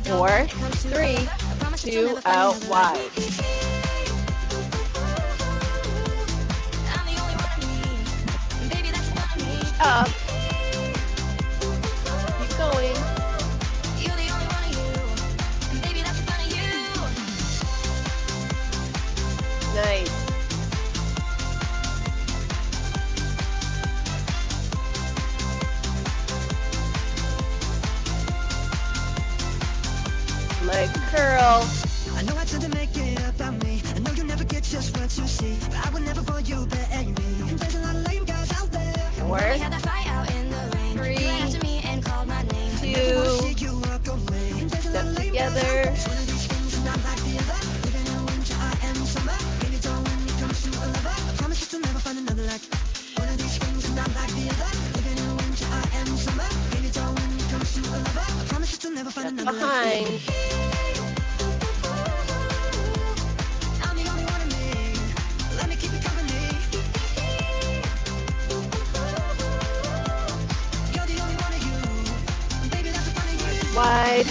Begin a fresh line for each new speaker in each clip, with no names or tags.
4, 3, 2, out wide. Up. Keep going. Nice. Leg curl.
I know I tend to make it about me. I know you never get just what you see, but I would never for you betting me. There's a lot of lame guys out there.
4, 3, 2, step together. Step behind. Wide.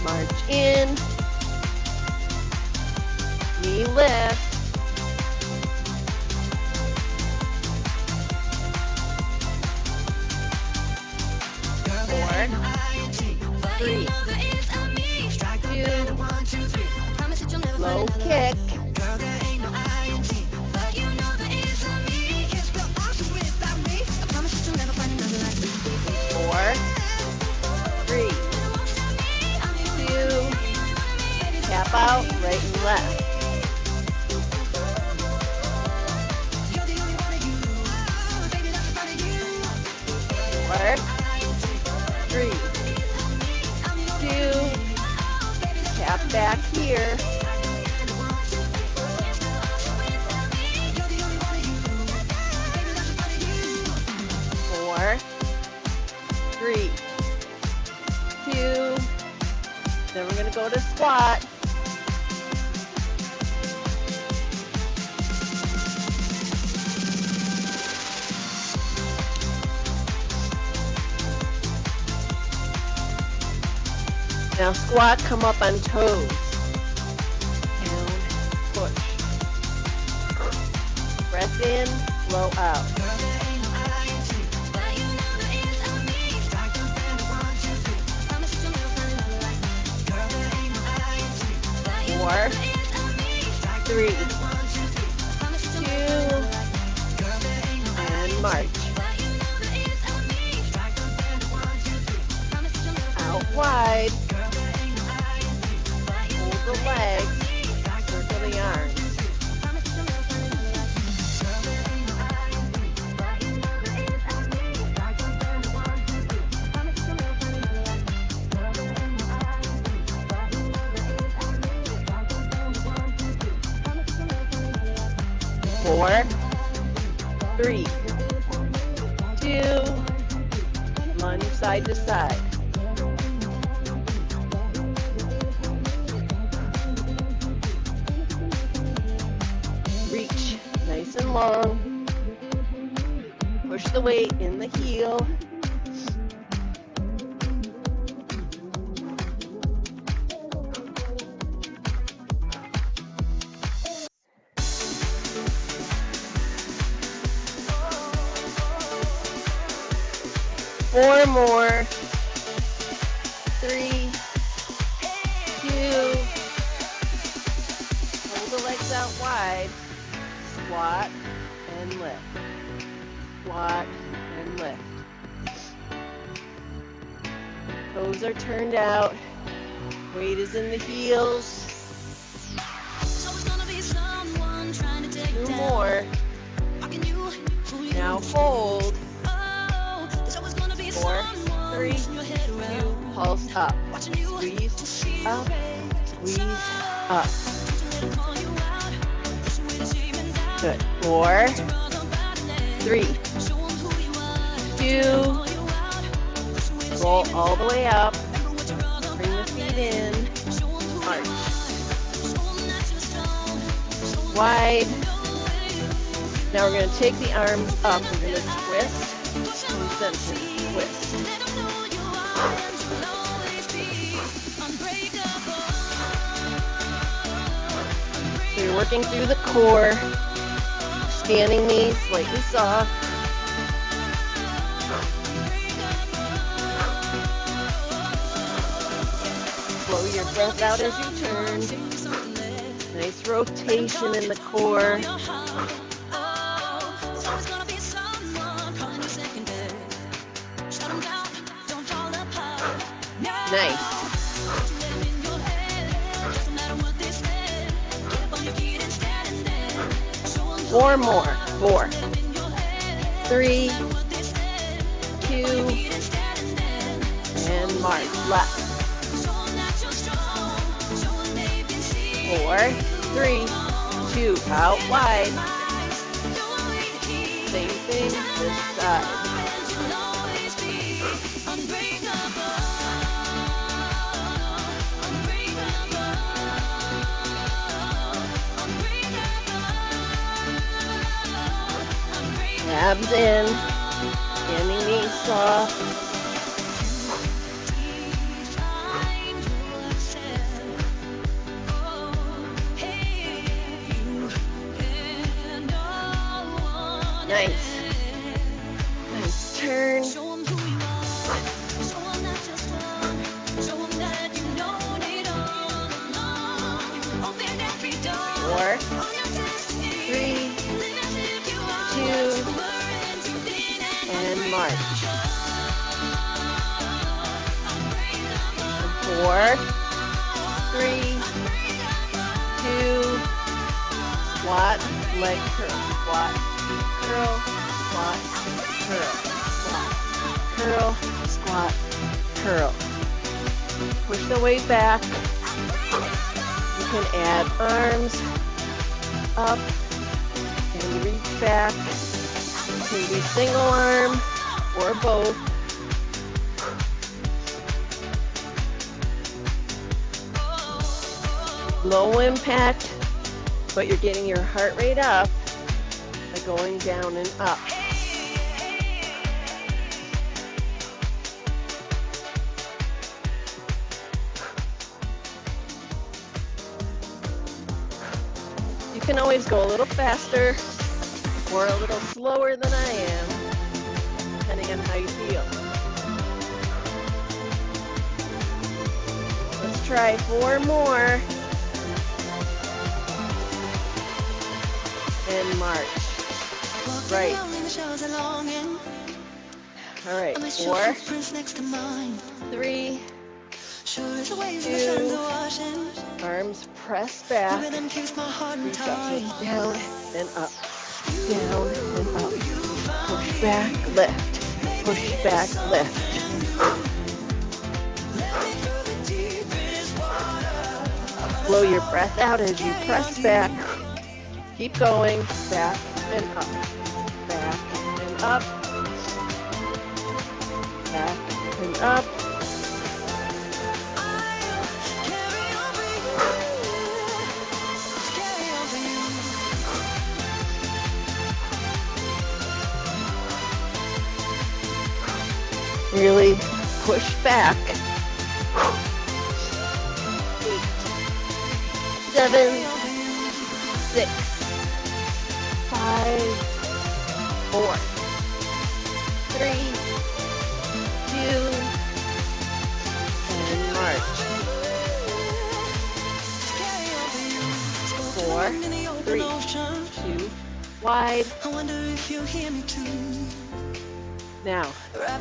March in. Knee lift. 4, 3, 2, low kick. 4, 3, 2, tap out, right and left. 4, 3, 2, tap back here. 4, 3, 2, then we're going to go to squat. Now squat, come up on toes. Down, push. Breath in, blow out. 4, 3, 2, and march. Out wide. Hold the legs, circle the arms. 4, 3, 2, lunge side to side. Reach nice and long. Push the weight in the heel. Four more. 3, 2. Hold the legs out wide. Squat and lift. Squat and lift. Toes are turned out. Weight is in the heels. 2 more. Now hold. 4, 3, 2, pulse up. Squeeze up, squeeze up. Good. 4, 3, 2, roll all the way up. Bring the feet in. March. wide. Now we're going to take the arms up. We're going to twist, concentric twist. So you're working through the core, scanning these slightly soft. Blow your breath out as you turn. Nice rotation in the core. Nice. 4 more. 4, 3, 2, and march. Left. 4, 3, 2. Out wide. Same thing this side. Abs in, standing knees soft. Nice. Nice turn. 4, 3, 2, and march. 4, 3, 2, squat, leg curl, squat, curl, squat, curl, squat, curl, squat, curl. Push the weight back. You can add arms up and reach back. Maybe single arm or both. Low impact, but you're getting your heart rate up by going down and up. You can always go a little faster or a little slower than I am, depending on how you feel. Let's try 4 more. And march. Right. All right, 4, 3, 2, arms press back, reach up, down and up, down and up, push back, lift, push back, lift. Blow your breath out as you press back. Keep going, back and up, back and up, back and up. Really push back. 8, 7, 6, 5, 4, 3, 2, and march. 4, 3, 2, wide. Now,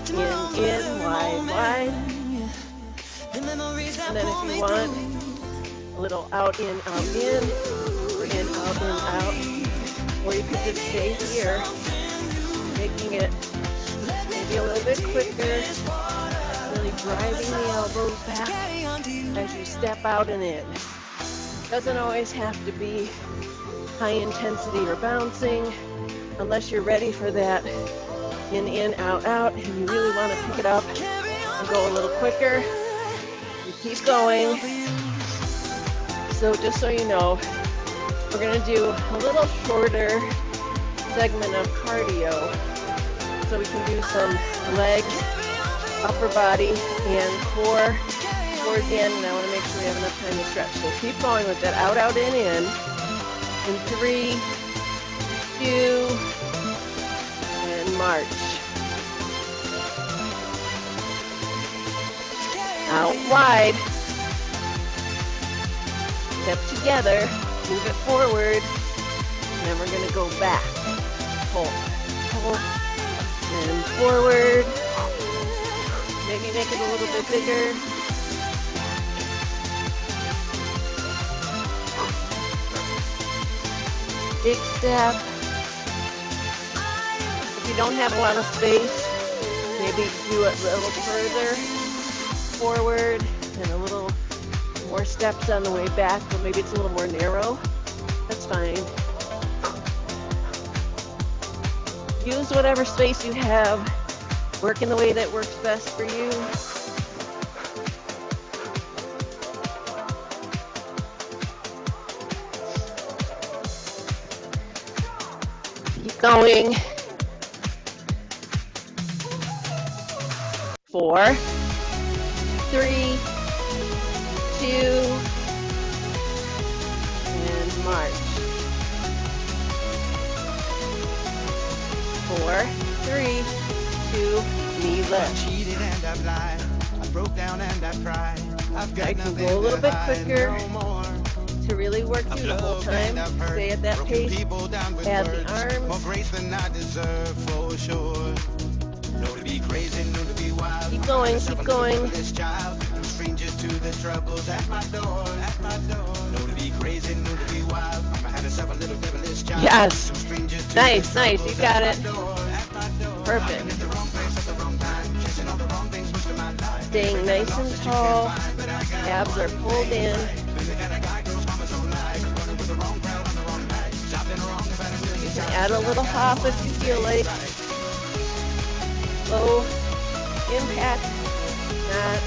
in, wide, wide. And then if you want, a little out, in, out. Or you could just stay here, making it maybe a little bit quicker, really driving the elbows back as you step out and in. Doesn't always have to be high intensity or bouncing, unless you're ready for that in, out, and you really want to pick it up and go a little quicker. You keep going. So just so you know, We're going to do a little shorter segment of cardio so we can do some legs, upper body, and core towards the end. And I want to make sure we have enough time to stretch. So keep going with that out, out, in. In 3, 2, and march. Out wide. Step together. Move it forward. And then we're going to go back. Pull. Pull. And forward. Maybe make it a little bit bigger. Big step. If you don't have a lot of space, maybe do it a little further forward and a little more steps on the way back, but maybe it's a little more narrow. That's fine. Use whatever space you have. Work in the way that works best for you. Keep going. 4, 3, 2, and march. 4, 3, 2, knee lift.
I cheated and I've lied. I broke down and I cried.
I can go a little bit quicker to really work through the whole time. Stay at that pace. Add the arms.
More grace than I deserve for sure. No to be crazy, no to be wild.
Keep going, keep going.
This child, strangers to the troubles at my door, at my door. No to be crazy, no to be wild. I had myself a little devilish child.
Yes. Nice, nice. You got it. Perfect. Staying nice and tall. Abs are pulled in. You can add a little hop if you feel like. Low impact, not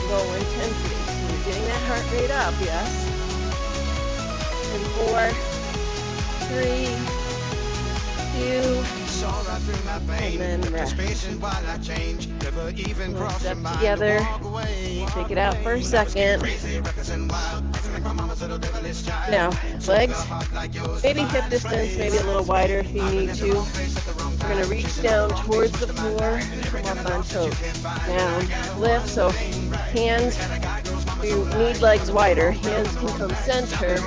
low intensity. So you're getting that heart rate up, yes. And 4, 3, 2, and then rest. We'll step together. Take it out for a second. Now, legs, maybe hip distance, maybe a little wider if you need to. We're going to reach down towards the floor, up on toes. Down, lift, so hands, you need legs wider. Hands can come center,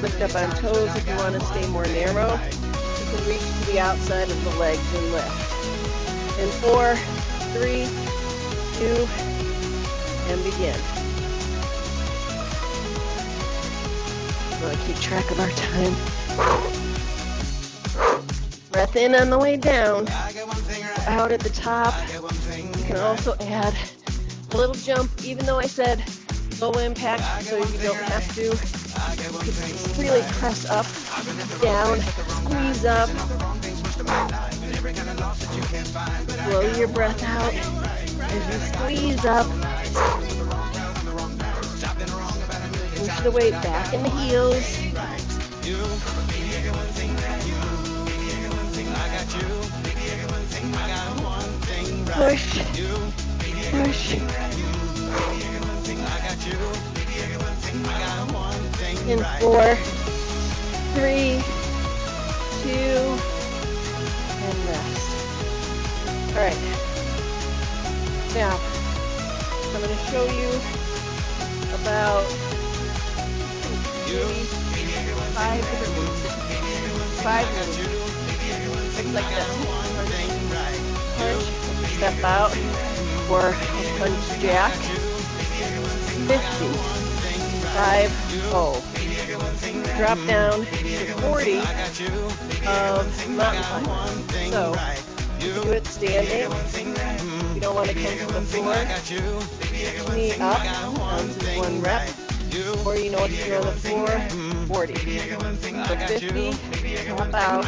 lift up on toes if you want to stay more narrow. You can reach to the outside of the legs and lift. In 4, 3, 2, and begin. I'm going to keep track of our time. Breath in on the way down, out at the top. You can also add a little jump, even though I said low impact, so you don't have to. You can really press up, down, squeeze up. Blow your breath out as you squeeze up. Push the weight back in the heels. Push, push. In 4, 3, 2, and rest. All right. Now, I'm going to show you about 5 different moves. 5 moves. Things like this. Punch, step out, or punch jack. 50, 5, 0. Drop down to 40 of mountain climb. So, you can do it standing. If you don't want to come to the floor, knee up, onto 1 rep. Or you know what to do on the floor, 40. So 50, top out,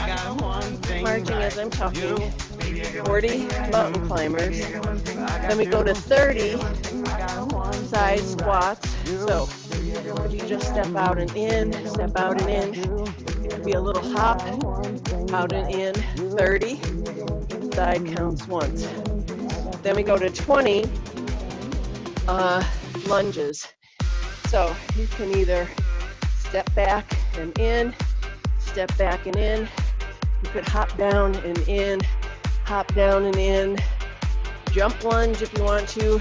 marching as I'm talking. 40 mountain climbers. Then we go to 30 side squats. So here would be just step out and in, step out and in. It could be a little hop, out and in, 30. Side counts once. Then we go to 20 lunges. So you can either step back and in, step back and in. You could hop down and in, hop down and in, jump lunge if you want to.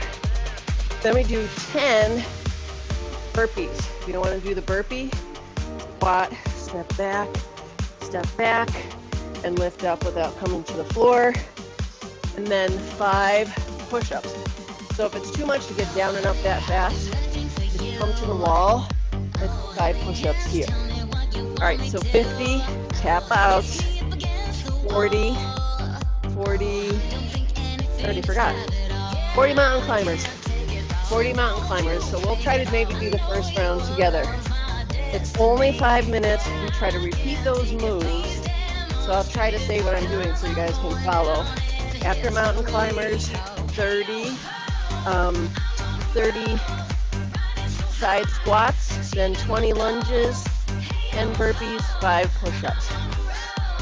Then we do 10 burpees. If you don't want to do the burpee, squat, step back, and lift up without coming to the floor. And then 5 push-ups. So if it's too much to get down and up that fast, just come to the wall and 5 push-ups here. All right, so 50 tap outs, 40, 40 mountain climbers. 40 mountain climbers. So we'll try to maybe do the first round together. It's only 5 minutes. We try to repeat those moves. So I'll try to say what I'm doing so you guys can follow. After mountain climbers, 30 side squats, then 20 lunges, 10 burpees, 5 push-ups.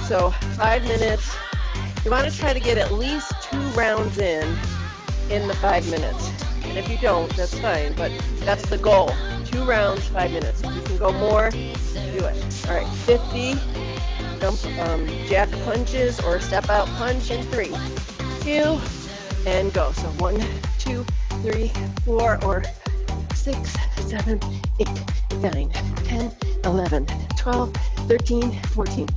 So 5 minutes. You want to try to get at least 2 rounds in the 5 minutes. And if you don't, that's fine, but that's the goal. 2 rounds, 5 minutes. If you can go more, do it. All right, 50 jump, jack punches or step out punch in 3, 2, and go. So 1, 2, 3, 4, or 6, 7, 8, 9, 10, 11, 12, 13, 14,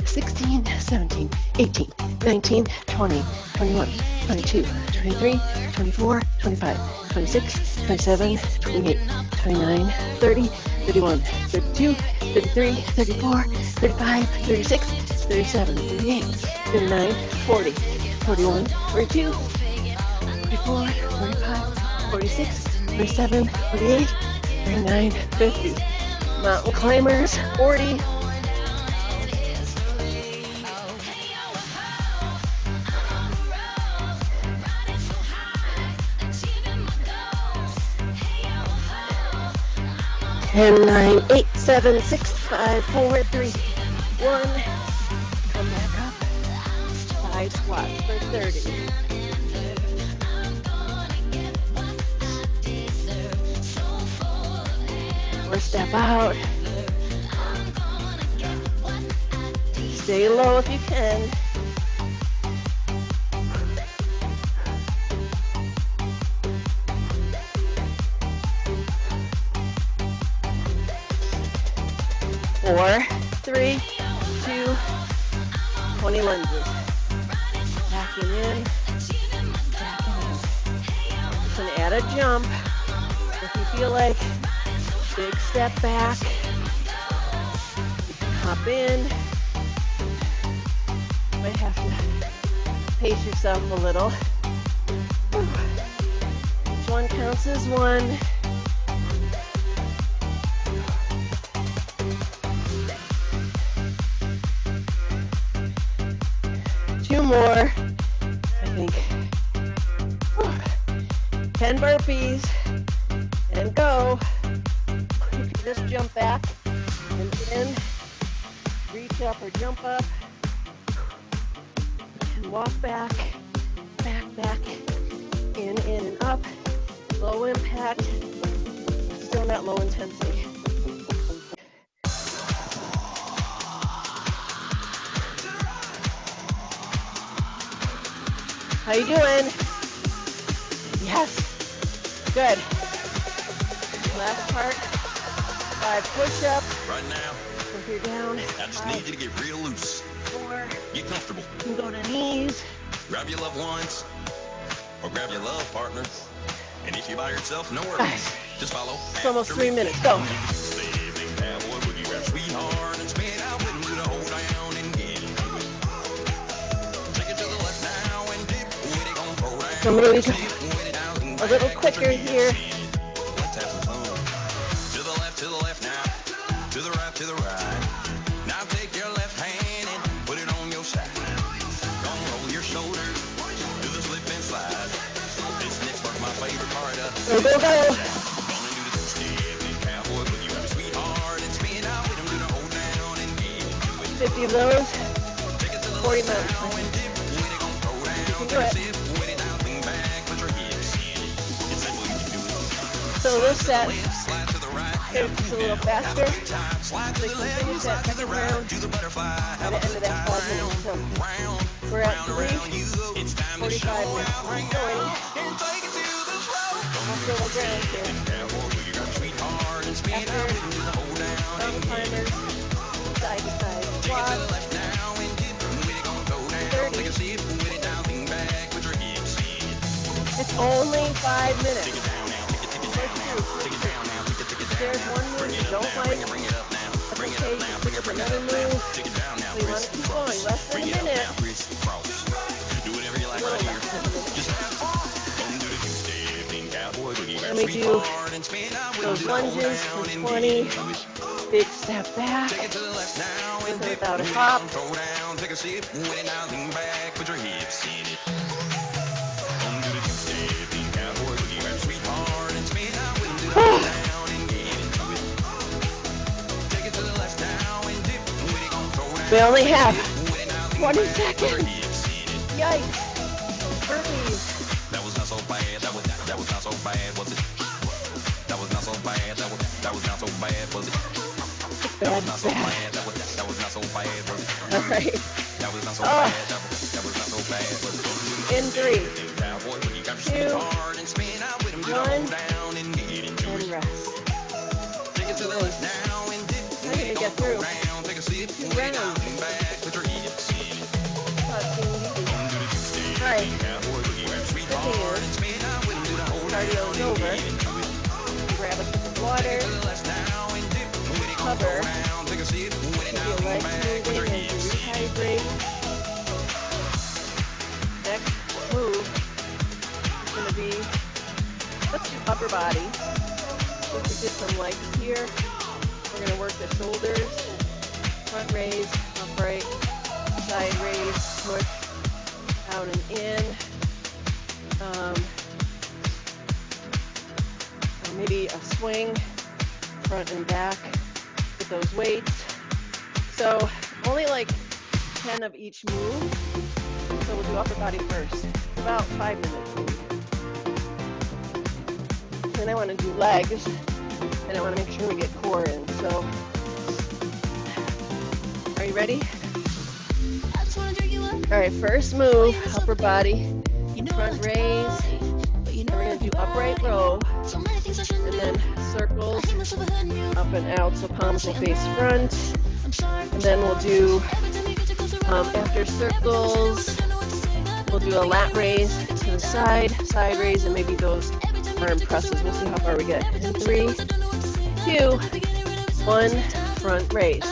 16, 17, 18, 19, 20, 21, 22, 23, 24, 25, 26, 27, 28, 29, 30, 31, 32, 33, 34, 35, 36, 37, 38, 39, 40, 41, 42, 44, 45, 46, 47, 48, 49, 50. Mountain climbers, 40. And 9, 8, 7, 6, 5, 4, 3, 1. Come back up. 5 squats for 30. Or step out. Stay low if you can. Four, 3, 2, 20 lunges. Backing in, backing in. You can add a jump if you feel like. Big step back. You can hop in. You might have to pace yourself a little. Each one counts as 1. More, I think. 10 burpees and go. You can just jump back and in, reach up or jump up, and walk back, back, in and up. Low impact, still not low intensity. How you doing? Yes. Good. Last part. 5 push-ups.
Right now.
If you're down.
I just need you to get real loose.
4.
Get comfortable.
You can go to knees.
Grab your loved ones. Or grab your love partner. And if you're by yourself, no worries.
Guys,
just follow.
It's almost 3 minutes. Go. So I'm going to be a little quicker here.
Let's have some fun. To the left now. To the right. Now take your left hand and put it on your side. Gonna roll your shoulders. Do the slip and slide. This next part's my favorite part of.
Go.
Gonna do the
50 of those, 40 minutes. You can do it. So this set is a little faster. So you can finish that second round at the end of that 5 minutes. So we're at 3:45 now. Keep going. Also the ground here. After mountain climbers, side to side squats. 30. It's only 5 minutes. If there's one move you don't like, that's okay. You can pick up another move. So you want to keep going. Less than a minute. A little less than a minute. Let me do those lunges for 20. Big step back. With or without a hop. We only have 20 seconds. Yikes. Burpees.
That was not so bad. That was not so bad, was it? That was not so bad. That was not so bad, was it? That was not so bad. That was not so bad, was it?
All right.
That was not so bad. That was not so bad, was it?
In 3, 2, 1, and rest. How did you get through? 2 rounds. All right. Cardio is over. Grab a sip of water. Cover. Keep your legs moving as you rehydrate. Next move is going to be, let's do upper body. We did some legs here. We're going to work the shoulders. Front raise, upright, side raise, push, out and in. Maybe a swing, front and back with those weights. So only like 10 of each move. So we'll do upper body first. About 5 minutes. Then I want to do legs, and I want to make sure we get core in. So, are you ready? All right, first move, upper body, front raise. Then we're going to do upright row, and then circles up and out, so palms will face front. And then we'll do, after circles, we'll do a lat raise to the side raise, and maybe those arm presses. We'll see how far we get. In 3, 2, 1, front raise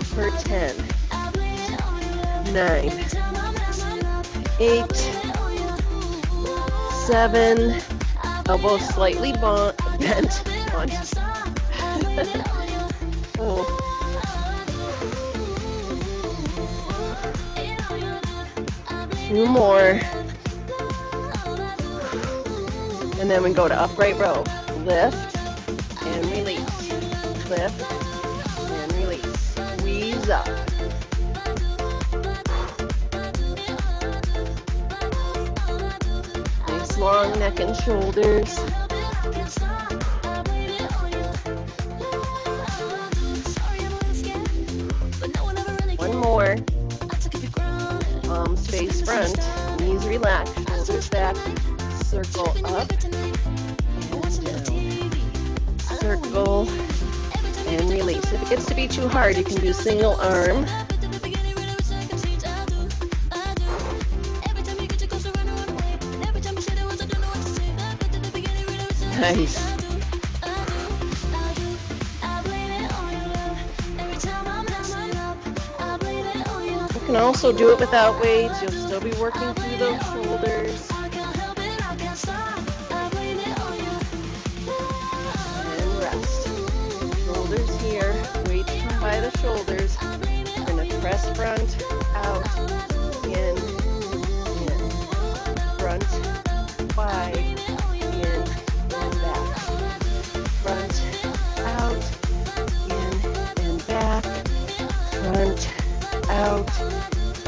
for 10, 9, 8, 7, elbows slightly bent. 1. Oh. 2 more. And then we go to upright row. Lift and release. Lift and release. Squeeze up. Nice long neck and shoulders. One more. Palms face front. Knees relaxed. Shoulders back. Circle up and down. Circle and release. If it gets to be too hard, you can do single arm. Nice. You can also do it without weights. You'll still be working through those shoulders. Here, weights come by the shoulders. We're going to press front, out, in, front, wide, in, and back. Front, out, in, and back. Front,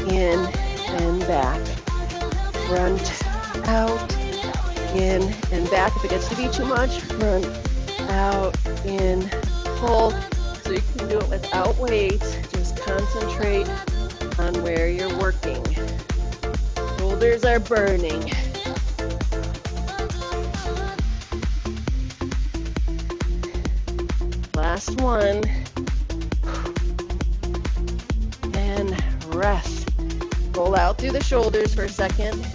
in and back. Front, out, in and back. If it gets to be too much, front, out, in, pull. So you can do it without weights. Just concentrate on where you're working. Shoulders are burning. Last one. And rest. Roll out through the shoulders for a second.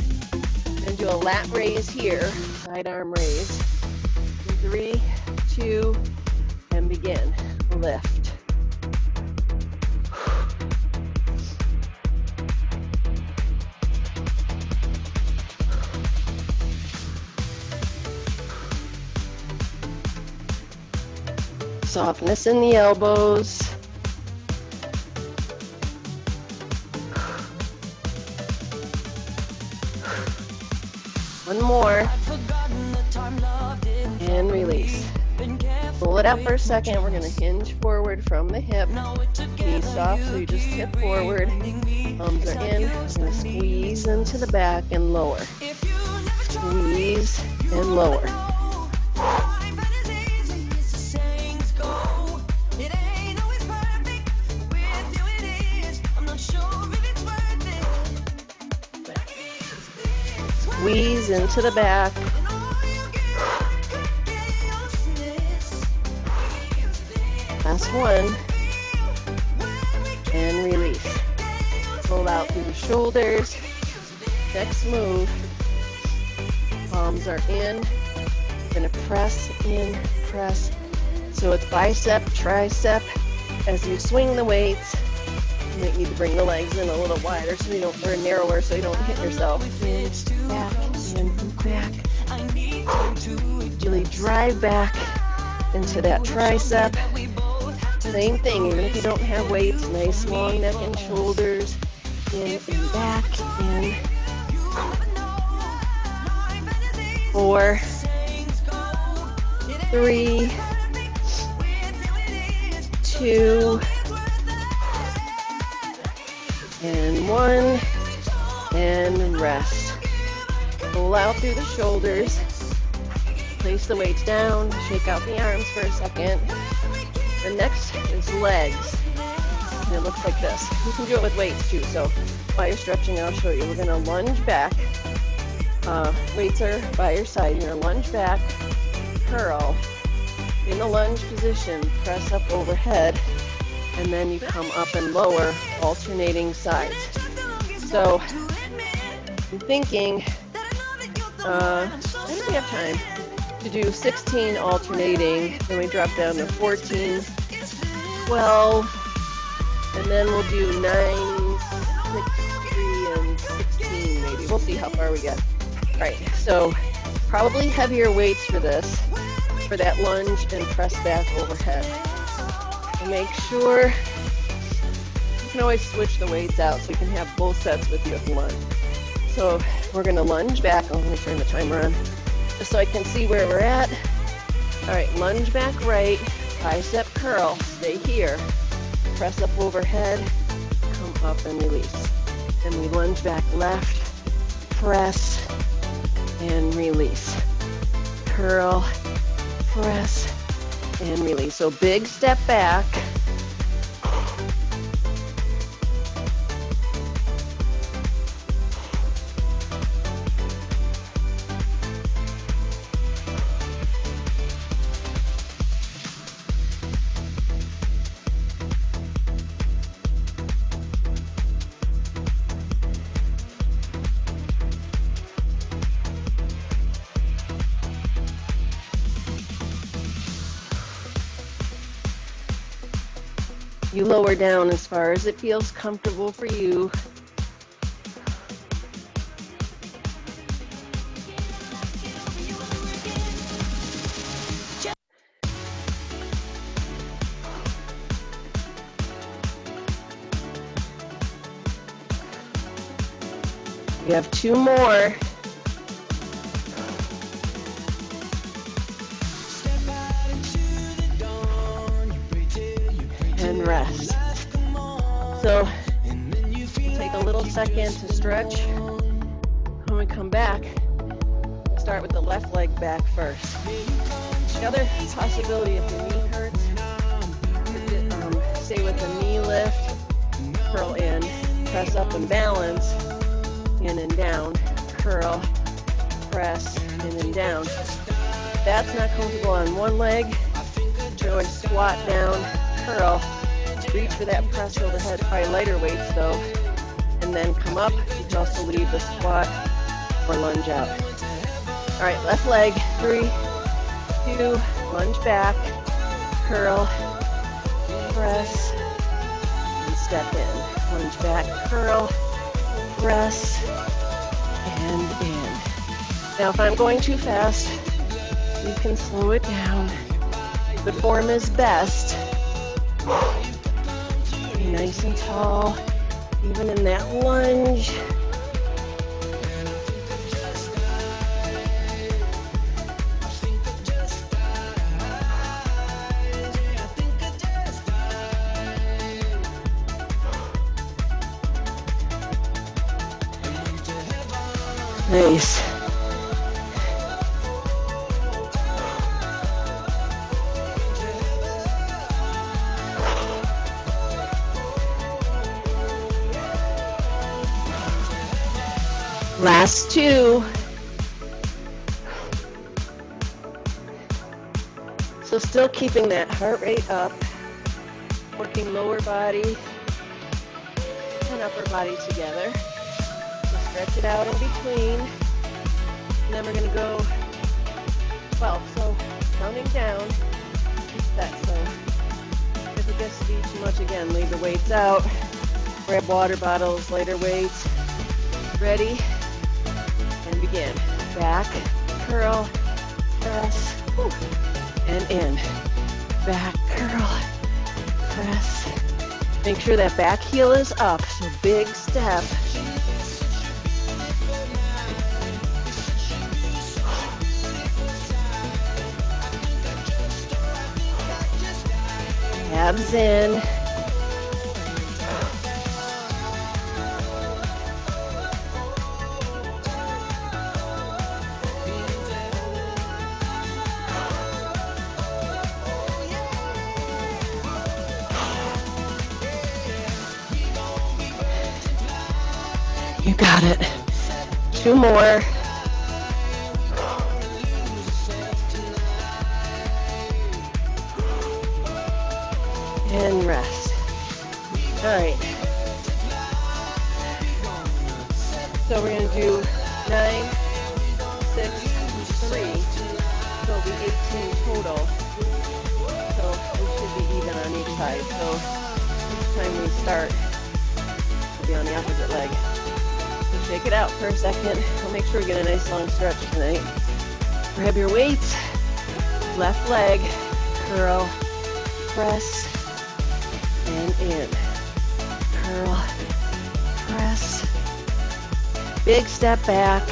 And do a lat raise here. Side arm raise. 3, 2, and begin. Lift. Softness in the elbows. One more. And release. Pull it out for a second. We're going to hinge forward from the hip. Knees soft, so you just tip forward. Palms are in. We're going to squeeze into the back and lower. Squeeze and lower. Squeeze into the back. Last one. And release. Pull out through the shoulders. Next move. Palms are in. Gonna press in, press. So it's bicep, tricep. As you swing the weights, you might need to bring the legs in a little wider so you don't, or narrower so you don't hit yourself. In, back, in, back. Really drive back into that tricep. Same thing, even if you don't have weights, nice long neck and shoulders. In and back, in. 4, 3, 2, and 1, and rest. Pull out through the shoulders. Place the weights down, shake out the arms for a second. The next is legs. And it looks like this. You can do it with weights too, so while you're stretching, I'll show you. We're gonna lunge back. Weights are by your side. You're gonna lunge back, curl. In the lunge position, press up overhead, and then you come up and lower, alternating sides. So I'm thinking, I think we have time to do 16 alternating, then we drop down to 14, 12, and then we'll do 9, 6, 3, and 16 maybe. We'll see how far we get. All right, so probably heavier weights for this, for that lunge and press back overhead. And make sure, you can always switch the weights out so you can have both sets with you if you want. So we're gonna lunge back. Oh, let me turn the timer on, just so I can see where we're at. All right, lunge back right, bicep curl, stay here. Press up overhead, come up and release. Then we lunge back left, press, and release. Curl, press, and release. So big step back. You lower down as far as it feels comfortable for you. We have 2 more. And rest. So Take a little second to stretch. When we come back, we'll start with the left leg back first. The other possibility if your knee hurts, stay with the knee lift, curl in, press up and balance, in and down, curl, press, in and down. If that's not comfortable on one leg, you can always squat down, curl, reach for that press overhead, probably lighter weights though, and then come up. You can also leave the squat or lunge out. All right, left leg, 3, 2, lunge back, curl, press, and step in. Lunge back, curl, press, and in. Now if I'm going too fast, you can slow it down. Good form is best. Be nice and tall, even in that lunge. Nice. Last 2. So still keeping that heart rate up, working lower body and upper body together. So stretch it out in between. And then we're going to go 12. So counting down, keep that. So if it gets to be too much, again, leave the weights out. Grab water bottles, lighter weights. Ready? And begin. Back, curl, press, and in. Back, curl, press. Make sure that back heel is up, so big step. Abs in. You got it. 2 more. And rest. All right. So we're going to do 9, 6, 3. So it'll be 18 total. So we should be even on each side. So each time we start, we'll be on the opposite leg. So shake it out for a second. We'll make sure we get a nice long stretch tonight. Grab your weights. Left leg. Curl. Press. And in. Curl. Press. Big step back.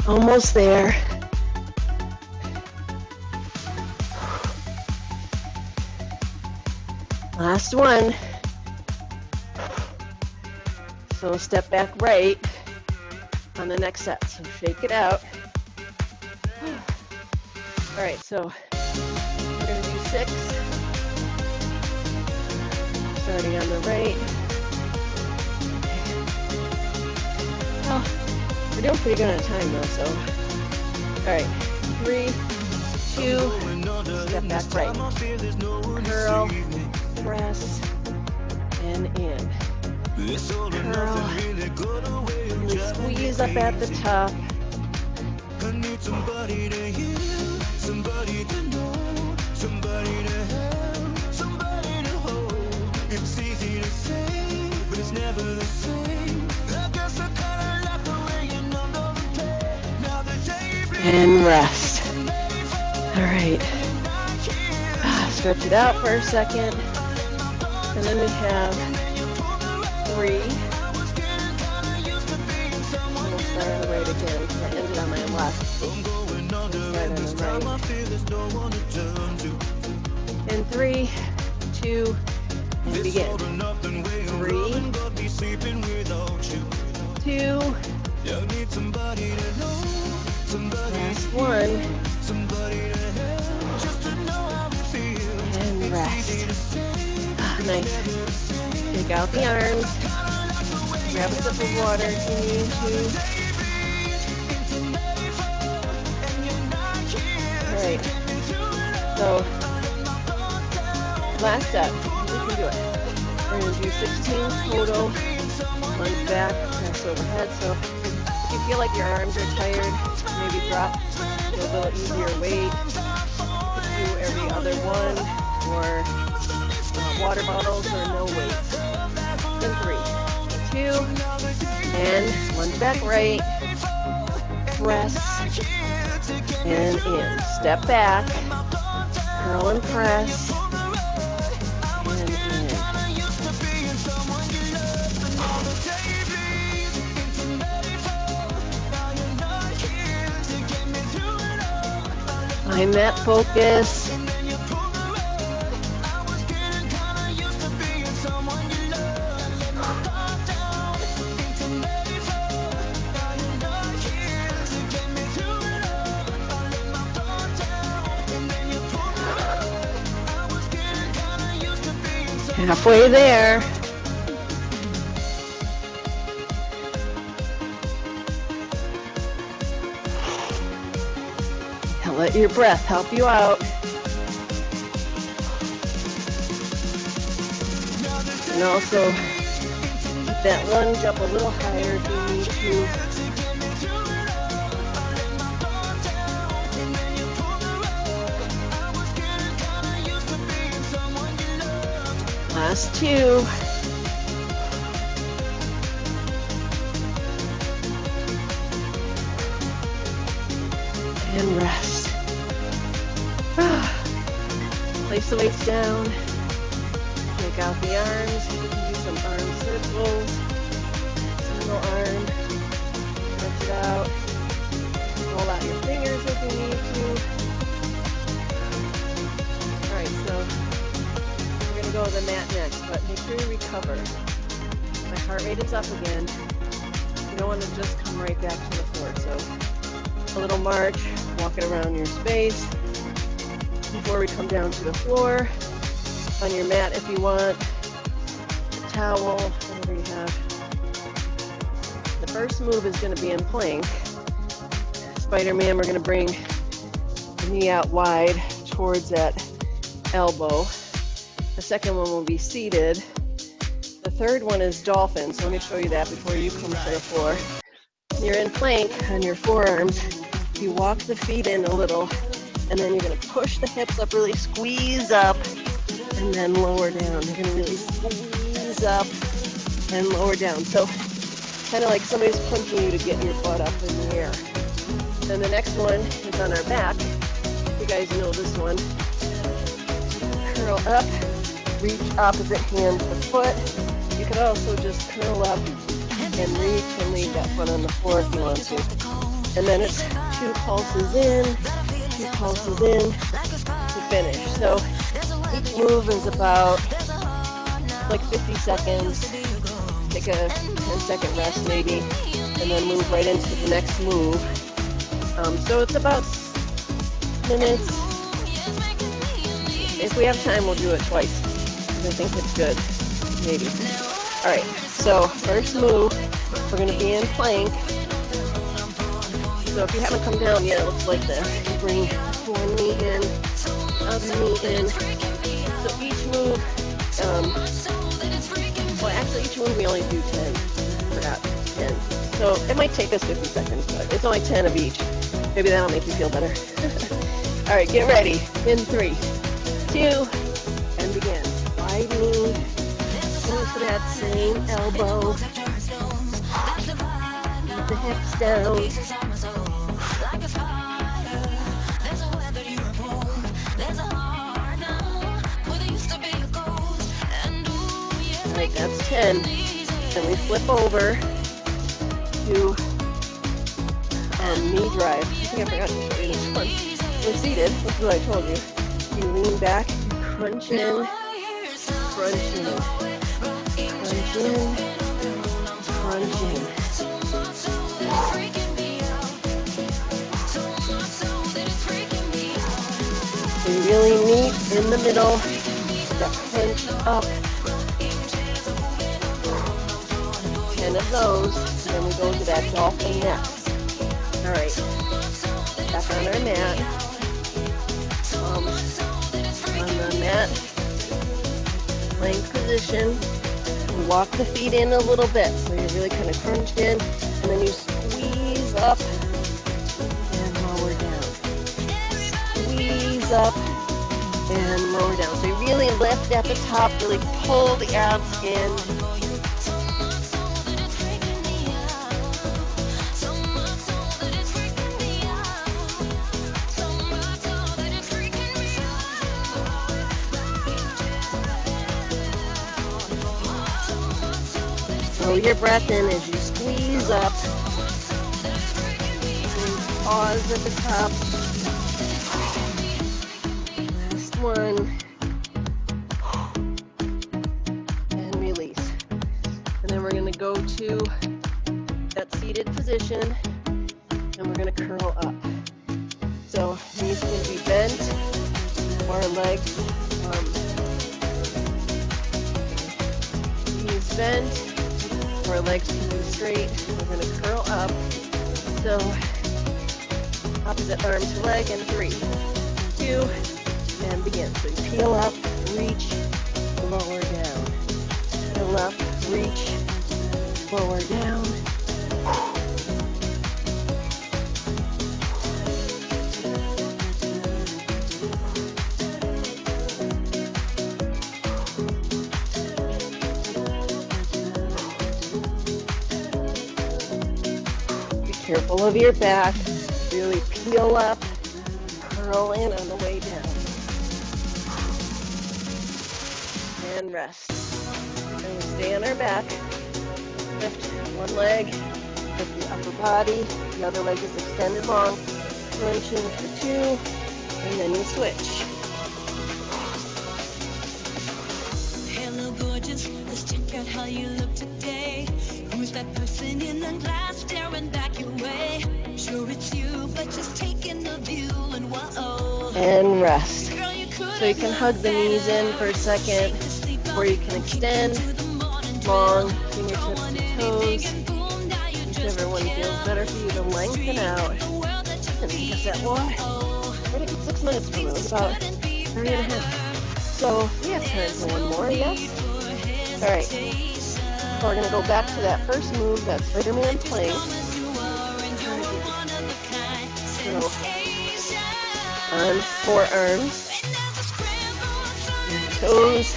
Almost there. Last one. So step back right on the next set. So shake it out. All right, so we're going to do 6. Starting on the right. Oh, we're doing pretty good on time though, so. All right, 3, 2, step back right. Curl, press, and in. Curl, and we squeeze up at the top.
I need somebody to hear, somebody to know, somebody to help, somebody to hold. It's easy to say, but it's never the same. I guess I kinda like the way you number the pain. Now the day
And rest. All right. Stretch it out for a second. And then we have 3. We'll start on the right again. I ended on my left.
I'm going under
Start on
and this
the
time I
right.
feel there's no one to turn to.
And 3, 2, and
This
begin.
all or nothing way of
3,
loving, but be sleeping without you.
2,
I need somebody to know, somebody
last
to
1,
hear, somebody to have, just to know how it feels.
and
It's
rest.
easy to say,
Ah, nice. Take out the arms. Grab a sip of water if you need to. All right. So, last set. You can do it. We're going to do 16 total. Lunge back, press overhead. So, if you feel like your arms are tired, maybe drop a little bit easier weight. Do every other one, or water bottles or no weights. And 3, 2, and lunge back right, press, and in. Step back, curl and press, and in. Find that focus. Halfway there. And let your breath help you out. And also keep that lunge up a little higher if you need to. Last 2. And rest. Place the weights down. Take out the arms. You can do some arm circles. Single arm. Stretch it out. Roll out your fingers if you need to. All right, so we're going to go to the mat next, but make sure you recover. My heart rate is up again. You don't want to just come right back to the floor. So a little march, walking around your space before we come down to the floor. On your mat if you want, a towel, whatever you have. The first move is going to be in plank. Spider-Man, we're going to bring the knee out wide towards that elbow. The second one will be seated. The third one is dolphin, so let me show you that before you come to the floor. You're in plank on your forearms. You walk the feet in a little, and then you're going to push the hips up, really squeeze up, and then lower down. You're going to really squeeze up and lower down. So kind of like somebody's punching you to get your butt up in the air. Then the next one is on our back. You guys know this one. Curl up, reach opposite hand to foot. You could also just curl up and reach and leave that foot on the floor if you want to. And then it's 2 pulses in, 2 pulses in to finish. So each move is about like 50 seconds. Take a 10-second rest maybe, and then move right into the next move. So it's about minutes. If we have time, we'll do it twice. I think it's good, maybe. All right, so first move, we're gonna be in plank. So if you haven't come down yet, it looks like this. You bring one knee in, other knee in. So each move, well actually each move we only do 10. Forgot 10. So it might take us 50 seconds, but it's only 10 of each. Maybe that'll make you feel better. All right, get ready. In 3, 2, and begin. Wide knee, into that same elbow. Keep the hips down. All right, that's 10. Then we flip over to knee drive. I think I forgot to show you this one. We're seated, this is what I told you. You lean back, crunch in, crunch in, crunch in, crunch in. We really meet in the middle, that crunch up. 10 of those, and then we go to that dolphin next. All right, back on our mat. On the mat, plank position. You walk the feet in a little bit, so you're really kind of crunched in, and then you squeeze up and lower down. Squeeze up and lower down. So you really lift at the top, really pull the abs in. Slow your breath in as you squeeze up. And pause at the top. Last one. And release. And then we're going to go to that seated position. And we're going to curl up. So knees can be bent or legs. Knees bent. Our legs can be straight. We're going to curl up. So opposite arm to leg in 3, 2, and begin. So you peel up, reach, lower down. Peel up, reach, lower down. Careful of your back, really peel up, curl in on the way down, and rest. And we stay on our back, lift one leg, lift the upper body, the other leg is extended long, crunch in for 2, and then you switch.
Hello gorgeous, let's check out how you look today. Who's that person in the glass staring back your way? Sure it's you, but just taking the view and whoa.
And rest. So you can hug the knees in for a second, or you can extend long fingertips to toes. Whichever one feels better for you to lengthen out. And because that one, we're going to get 6 minutes from it. It's about 3.5. So we have time for one more, yes? All right. So we're going to go back to that first move, that Spider-Man plank. So on forearms, and toes,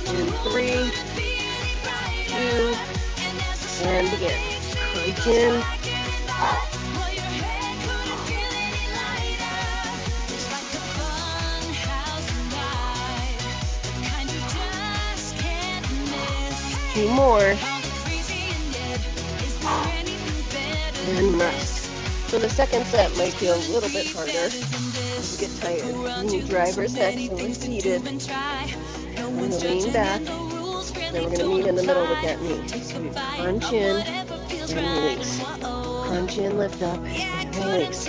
in 3, 2, and begin. Crunch in. Two more. And rest. So the second set might feel a little bit harder as you get tired. Knee drivers next, so we're seated. We're going to lean back. Then we're going to meet in the middle with that knee. So we crunch in and release. Crunch in, lift up, and release.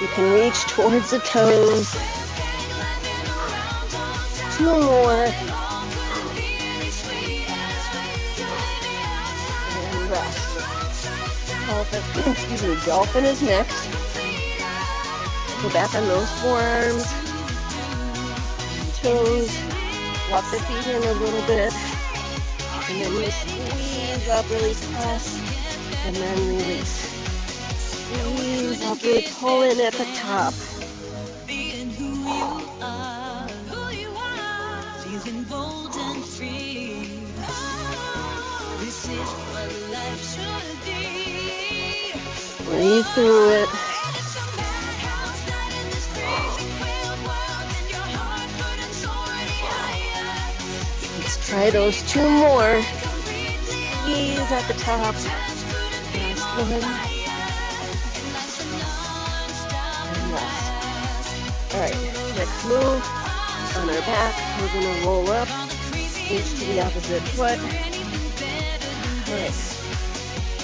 You can reach towards the toes. 2 more. And rest. Dolphin, excuse me, dolphin is next. Go back on those forearms. Toes. Walk the feet in a little bit. And then you squeeze up, really press. And then release. Squeeze up, really pull in at the top.
Being who you are, feeling bold and free. This is what
Breathe through it. Let's try those 2 more. Squeeze at the top. Last one. And rest. All right, next move. On our back, we're gonna roll up, reach to the opposite foot. All right.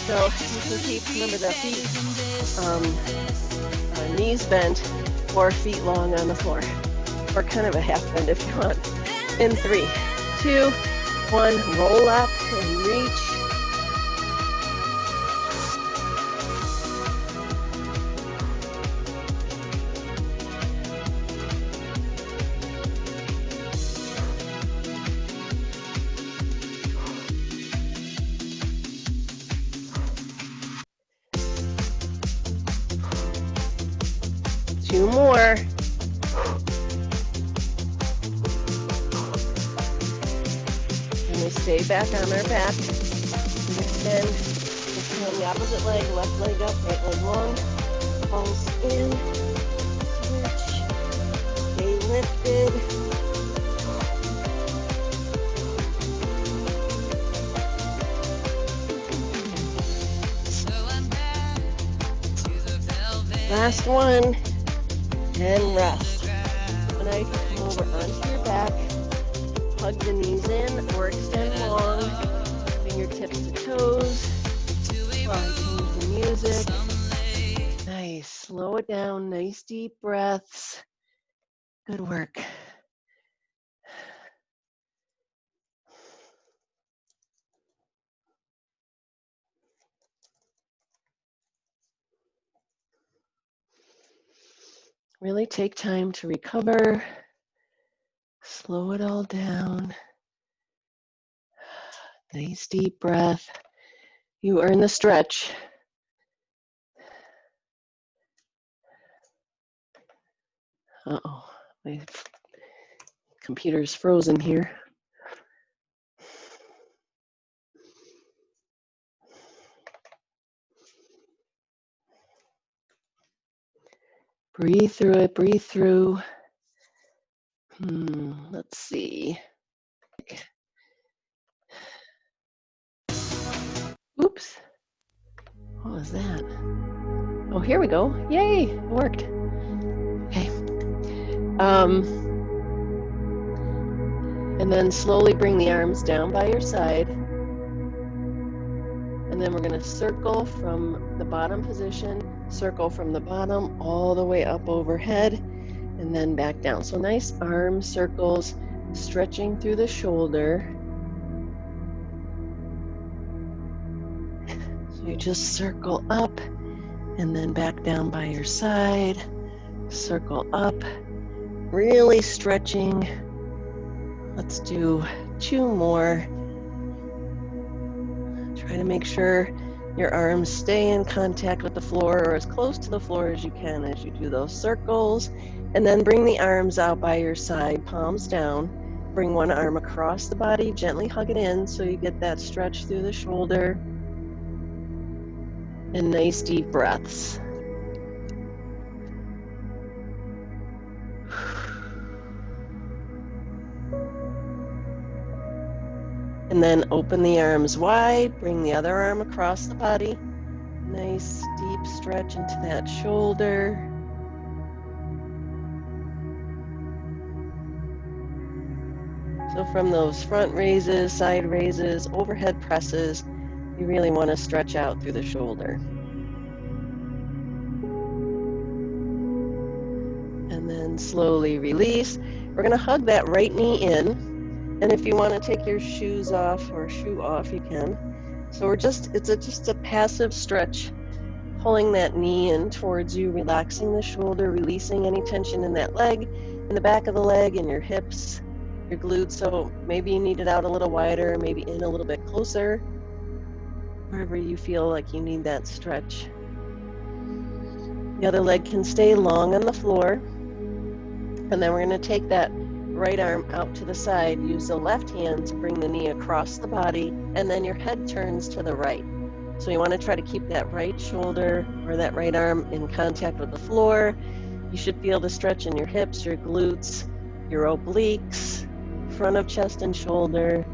So you can keep, remember the feet, knees bent, 4 feet long on the floor, or kind of a half bend if you want. In 3, 2, 1, roll up and reach. Two more. And we stay back on our back. And extend. Let's on the opposite leg, left leg up, right leg long. Pulse in. Switch. Stay lifted. Last one. And rest. So now you can come over onto your back, hug the knees in or extend long, fingertips to toes, while I change the music. Nice, slow it down, nice deep breaths. Good work. Really take time to recover. Slow it all down. Nice deep breath. You earn the stretch. Uh-oh, my computer's frozen here. Breathe through it, breathe through. Let's see. Oops. What was that? Oh, here we go. Yay, it worked. Okay. And then slowly bring the arms down by your side. And then we're going to circle from the bottom position, circle from the bottom all the way up overhead, and then back down. So nice arm circles, stretching through the shoulder. So you just circle up and then back down by your side, circle up, really stretching. Let's do 2 more. Try to make sure your arms stay in contact with the floor or as close to the floor as you can as you do those circles. And then bring the arms out by your side, palms down. Bring one arm across the body, gently hug it in so you get that stretch through the shoulder. And nice deep breaths. And then open the arms wide, bring the other arm across the body. Nice deep stretch into that shoulder. So from those front raises, side raises, overhead presses, you really want to stretch out through the shoulder. And then slowly release. We're going to hug that right knee in. And if you want to take your shoes off or shoe off, you can. So we're just a passive stretch, pulling that knee in towards you, relaxing the shoulder, releasing any tension in that leg, in the back of the leg, and your hips, your glutes. So maybe you need it out a little wider, maybe in a little bit closer, wherever you feel like you need that stretch. The other leg can stay long on the floor. And then we're going to take that right arm out to the side, use the left hand to bring the knee across the body, and then your head turns to the right. So you want to try to keep that right shoulder or that right arm in contact with the floor. You should feel the stretch in your hips, your glutes, your obliques, front of chest and shoulder.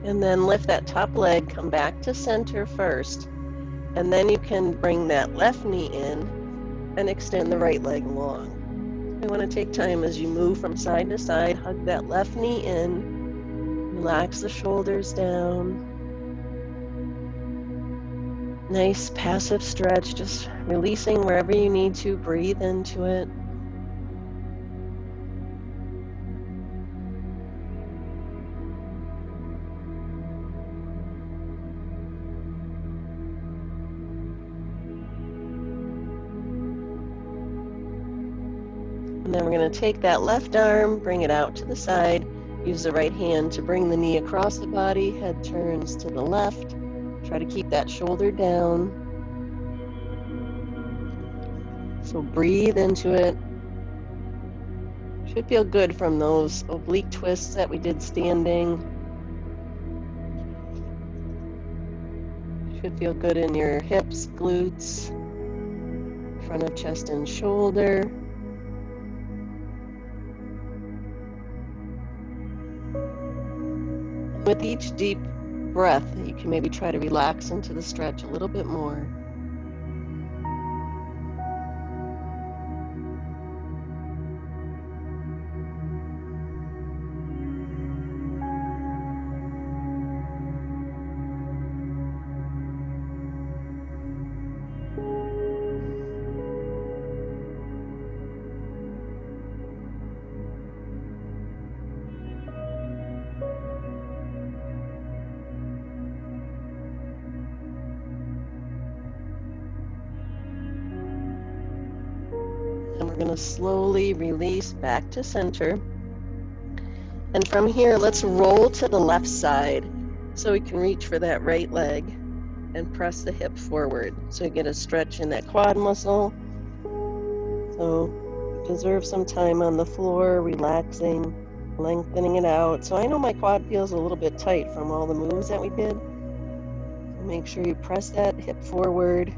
And then lift that top leg, come back to center first, and then you can bring that left knee in and extend the right leg long. You want to take time as you move from side to side, hug that left knee in, relax the shoulders down. Nice passive stretch, just releasing wherever you need to, breathe into it. And then we're going to take that left arm, bring it out to the side, use the right hand to bring the knee across the body, head turns to the left. Try to keep that shoulder down. So breathe into it. Should feel good from those oblique twists that we did standing. Should feel good in your hips, glutes, front of chest and shoulder. With each deep breath, you can maybe try to relax into the stretch a little bit more. And we're going to slowly release back to center. And from here, let's roll to the left side so we can reach for that right leg and press the hip forward. So you get a stretch in that quad muscle. So you deserve some time on the floor, relaxing, lengthening it out. So I know my quad feels a little bit tight from all the moves that we did. So make sure you press that hip forward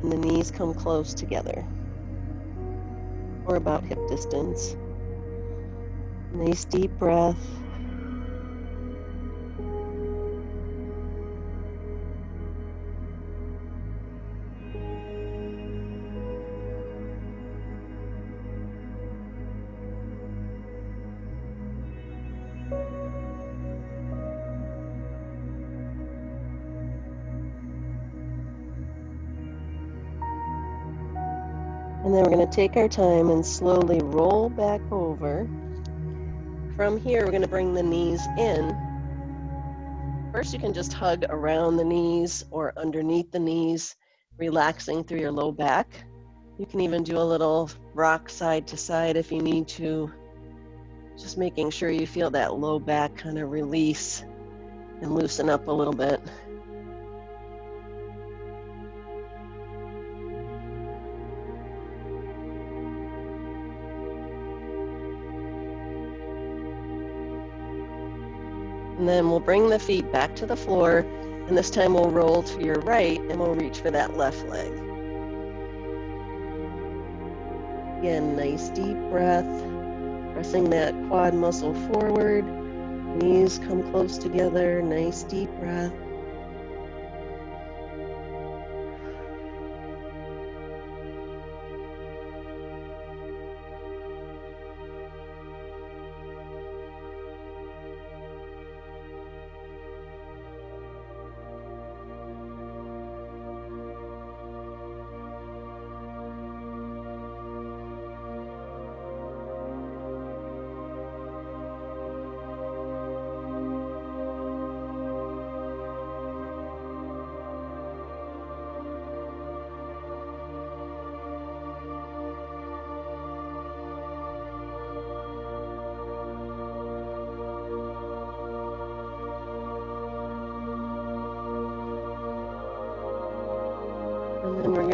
and the knees come close together, or about hip distance. Nice deep breath. And then we're going to take our time and slowly roll back over. From here, we're going to bring the knees in. First, you can just hug around the knees or underneath the knees, relaxing through your low back. You can even do a little rock side to side if you need to, just making sure you feel that low back kind of release and loosen up a little bit. And then we'll bring the feet back to the floor, and this time we'll roll to your right and we'll reach for that left leg. Again, nice deep breath, pressing that quad muscle forward, knees come close together, nice deep breath.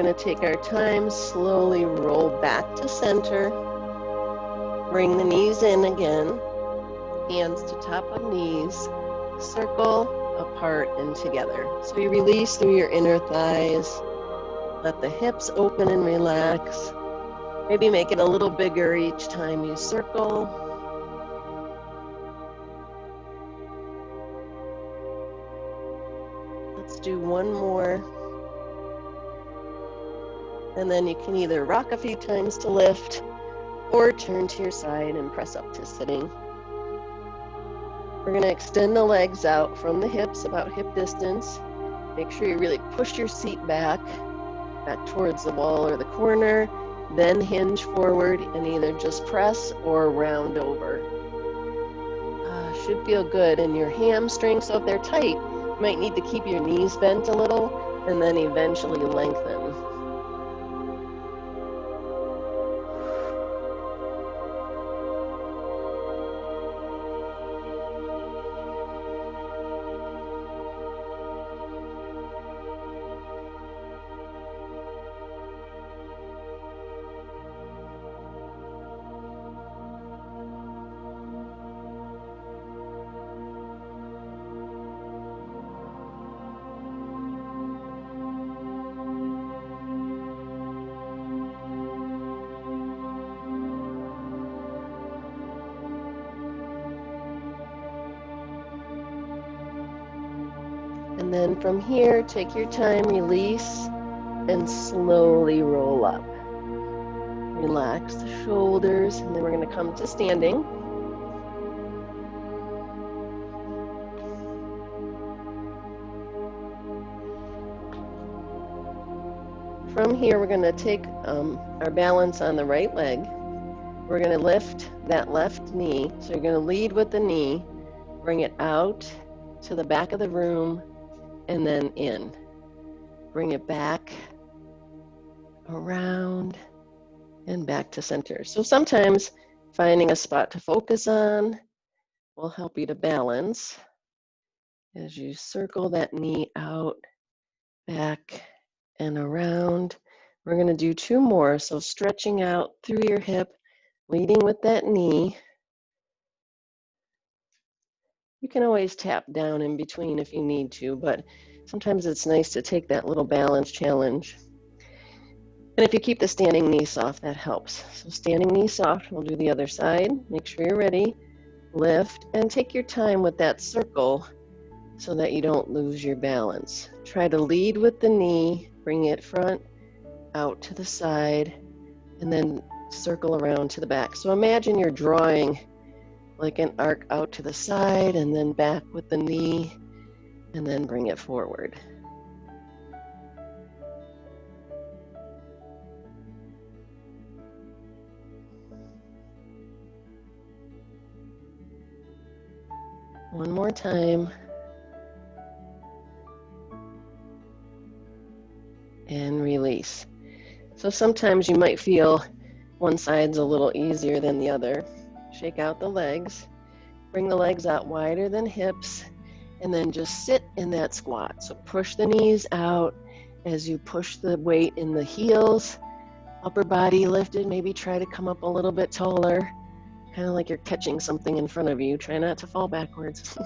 going to take our time, slowly roll back to center. Bring the knees in again. Hands to top of knees. Circle apart and together. So you release through your inner thighs. Let the hips open and relax. Maybe make it a little bigger each time you circle. Let's do one more. And then you can either rock a few times to lift or turn to your side and press up to sitting. We're going to extend the legs out from the hips, about hip distance. Make sure you really push your seat back towards the wall or the corner, then hinge forward and either just press or round over. Should feel good in your hamstrings, so if they're tight, you might need to keep your knees bent a little and then eventually lengthen. And then from here, take your time, release, and slowly roll up. Relax the shoulders, and then we're going to come to standing. From here, we're going to take our balance on the right leg. We're going to lift that left knee. So you're going to lead with the knee, bring it out to the back of the room, and then in. Bring it back, around, and back to center. So sometimes finding a spot to focus on will help you to balance as you circle that knee out, back, and around. We're going to do two more. So stretching out through your hip, leading with that knee. You can always tap down in between if you need to, but sometimes it's nice to take that little balance challenge. And if you keep the standing knee soft, that helps. So standing knee soft, we'll do the other side. Make sure you're ready. Lift and take your time with that circle so that you don't lose your balance. Try to lead with the knee, bring it front, out to the side, and then circle around to the back. So imagine you're drawing like an arc out to the side and then back with the knee and then bring it forward. One more time. And release. So sometimes you might feel one side's a little easier than the other. Shake out the legs, bring the legs out wider than hips, and then just sit in that squat. So push the knees out as you push the weight in the heels, upper body lifted, maybe try to come up a little bit taller, kind of like you're catching something in front of you. Try not to fall backwards.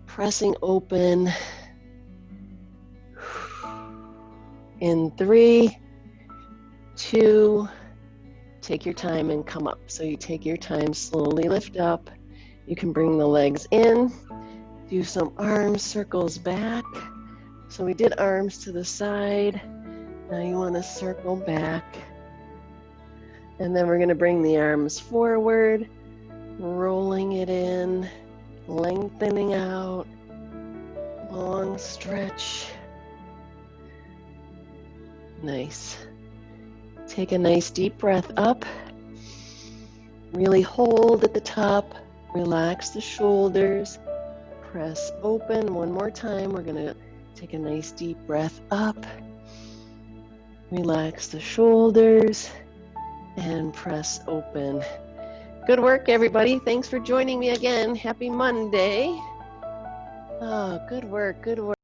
Pressing open. In 3, 2, take your time and come up. So you take your time, slowly lift up. You can bring the legs in, do some arm circles back. So we did arms to the side. Now you want to circle back. And then we're going to bring the arms forward, rolling it in, lengthening out, long stretch. Nice. Take a nice deep breath up. Really hold at the top. Relax the shoulders. Press open. One more time. We're going to take a nice deep breath up. Relax the shoulders and press open. Good work, everybody. Thanks for joining me again. Happy Monday. Oh, good work. Good work.